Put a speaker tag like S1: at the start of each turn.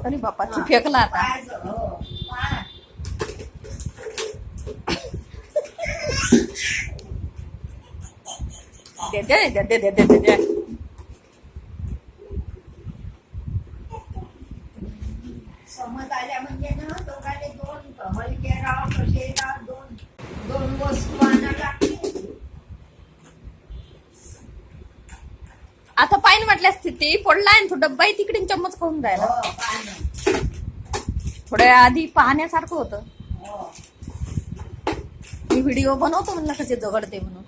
S1: अरे बापा तू फेकला आता. दे.
S2: समज आल्या म्हणजे ना दोघांनी दोन हलके राव कसे राव दोन वस्तू आणायला लागतील.
S1: आता पाहिजे म्हटल्या स्थिती पडलाय तो डब्बा तिकडे चम्मच खाऊन राहिला. थोड्या आधी पाहण्यासारखं होतं. मी व्हिडिओ बनवतो म्हणलं कसे झगडते म्हणून.